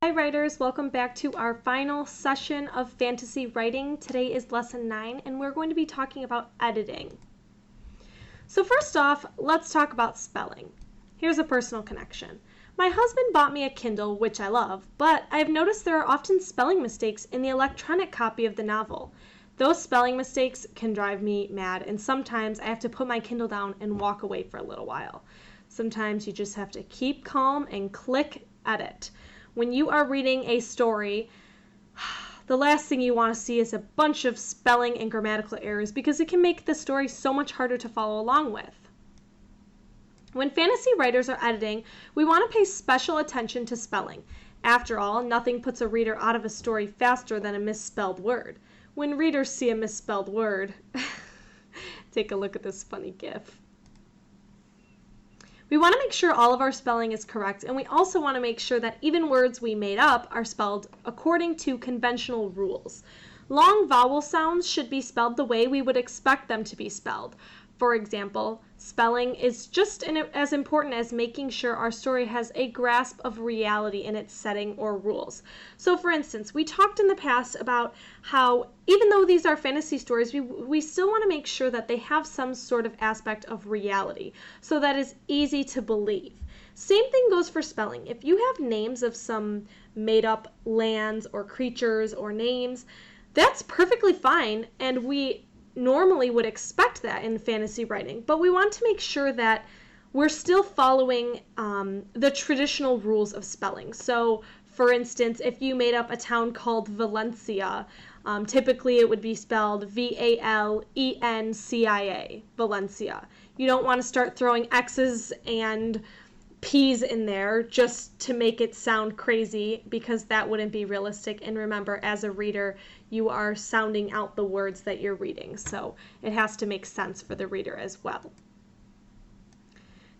Hi writers, welcome back to our final session of fantasy writing. Today is lesson 9 and we're going to be talking about editing. So first off, let's talk about spelling. Here's a personal connection. My husband bought me a Kindle, which I love, but I've noticed there are often spelling mistakes in the electronic copy of the novel. Those spelling mistakes can drive me mad, and sometimes I have to put my Kindle down and walk away for a little while. Sometimes you just have to keep calm and click edit. When you are reading a story, the last thing you want to see is a bunch of spelling and grammatical errors because it can make the story so much harder to follow along with. When fantasy writers are editing, we want to pay special attention to spelling. After all, nothing puts a reader out of a story faster than a misspelled word. When readers see a misspelled word, take a look at this funny GIF. We want to make sure all of our spelling is correct, and we also want to make sure that even words we made up are spelled according to conventional rules. Long vowel sounds should be spelled the way we would expect them to be spelled. For example, spelling is just as important as making sure our story has a grasp of reality in its setting or rules. So for instance, we talked in the past about how even though these are fantasy stories, we still want to make sure that they have some sort of aspect of reality so that it's easy to believe. Same thing goes for spelling. If you have names of some made up lands or creatures or names, that's perfectly fine, and we normally would expect that in fantasy writing, but we want to make sure that we're still following the traditional rules of spelling. So for instance, if you made up a town called Valencia, typically it would be spelled Valencia, Valencia. You don't want to start throwing X's and P's in there just to make it sound crazy, because that wouldn't be realistic. And remember, as a reader, you are sounding out the words that you're reading, so it has to make sense for the reader as well.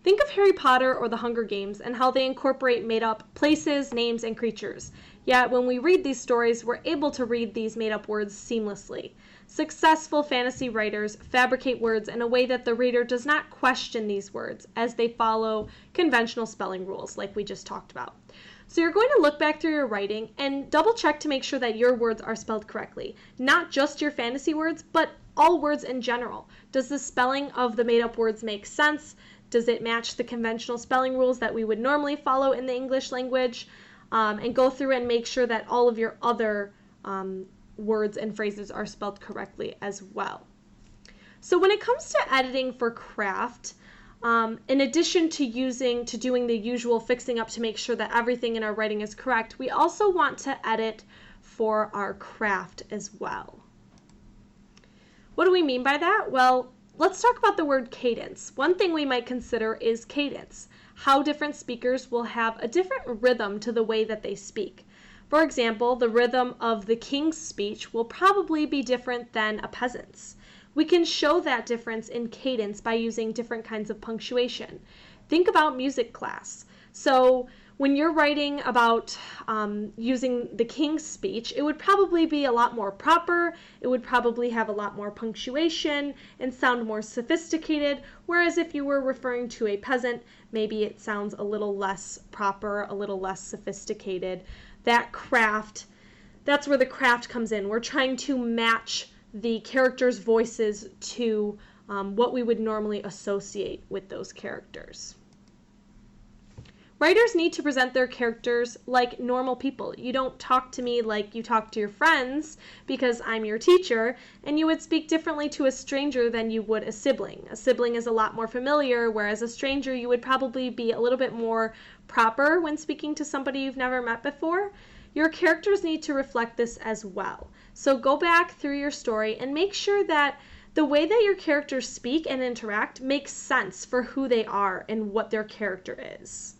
Think of Harry Potter or the Hunger Games and how they incorporate made-up places, names, and creatures. Yet when we read these stories, we're able to read these made-up words seamlessly. Successful fantasy writers fabricate words in a way that the reader does not question these words, as they follow conventional spelling rules like we just talked about. So you're going to look back through your writing and double check to make sure that your words are spelled correctly. Not just your fantasy words, but all words in general. Does the spelling of the made-up words make sense? Does it match the conventional spelling rules that we would normally follow in the English language? And go through and make sure that all of your other words and phrases are spelled correctly as well. So when it comes to editing for craft, in addition to doing the usual fixing up to make sure that everything in our writing is correct, we also want to edit for our craft as well. What do we mean by that? Well, let's talk about the word cadence. One thing we might consider is cadence, how different speakers will have a different rhythm to the way that they speak. For example, the rhythm of the king's speech will probably be different than a peasant's. We can show that difference in cadence by using different kinds of punctuation. Think about music class. So when you're writing about using the king's speech, it would probably be a lot more proper, it would probably have a lot more punctuation and sound more sophisticated, whereas if you were referring to a peasant, maybe it sounds a little less proper, a little less sophisticated. That craft, that's where the craft comes in. We're trying to match the characters' voices to what we would normally associate with those characters. Writers need to present their characters like normal people. You don't talk to me like you talk to your friends because I'm your teacher, and you would speak differently to a stranger than you would a sibling. A sibling is a lot more familiar, whereas a stranger you would probably be a little bit more proper when speaking to somebody you've never met before. Your characters need to reflect this as well. So go back through your story and make sure that the way that your characters speak and interact makes sense for who they are and what their character is.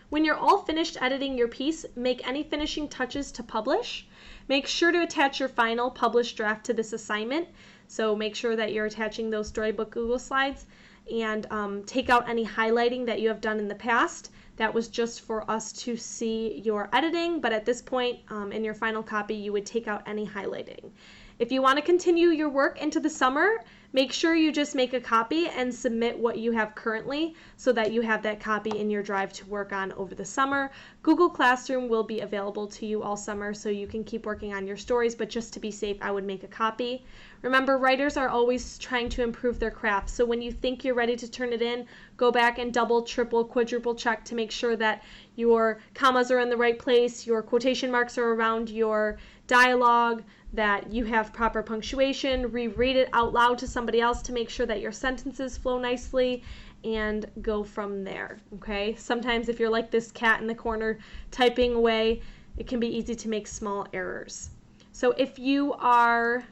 When you're all finished editing your piece, make any finishing touches to publish. Make sure to attach your final published draft to this assignment. So make sure that you're attaching those Storybook Google Slides, and take out any highlighting that you have done in the past. That was just for us to see your editing, but at this point in your final copy, you would take out any highlighting. If you want to continue your work into the summer, Make sure you just make a copy and submit what you have currently so that you have that copy in your drive to work on over the summer. Google Classroom will be available to you all summer so you can keep working on your stories, but just to be safe, I would make a copy. Remember, writers are always trying to improve their craft, so when you think you're ready to turn it in, go back and double, triple, quadruple check to make sure that your commas are in the right place, your quotation marks are around your dialogue, that you have proper punctuation. Reread it out loud to somebody else to make sure that your sentences flow nicely, and go from there, okay? Sometimes if you're like this cat in the corner typing away, it can be easy to make small errors. So if you are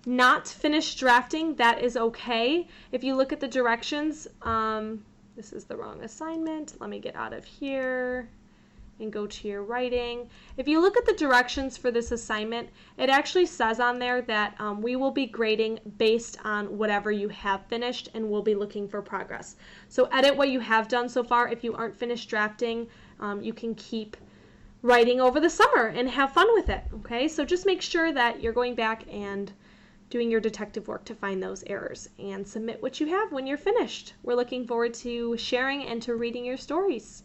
not finished drafting, that is okay. If you look at the directions, this is the wrong assignment. Let me get out of here and go to your writing. If you look at the directions for this assignment, it actually says on there that we will be grading based on whatever you have finished, and we'll be looking for progress. So edit what you have done so far. If you aren't finished drafting, you can keep writing over the summer and have fun with it, okay? So just make sure that you're going back and doing your detective work to find those errors, and submit what you have when you're finished. We're looking forward to sharing and to reading your stories.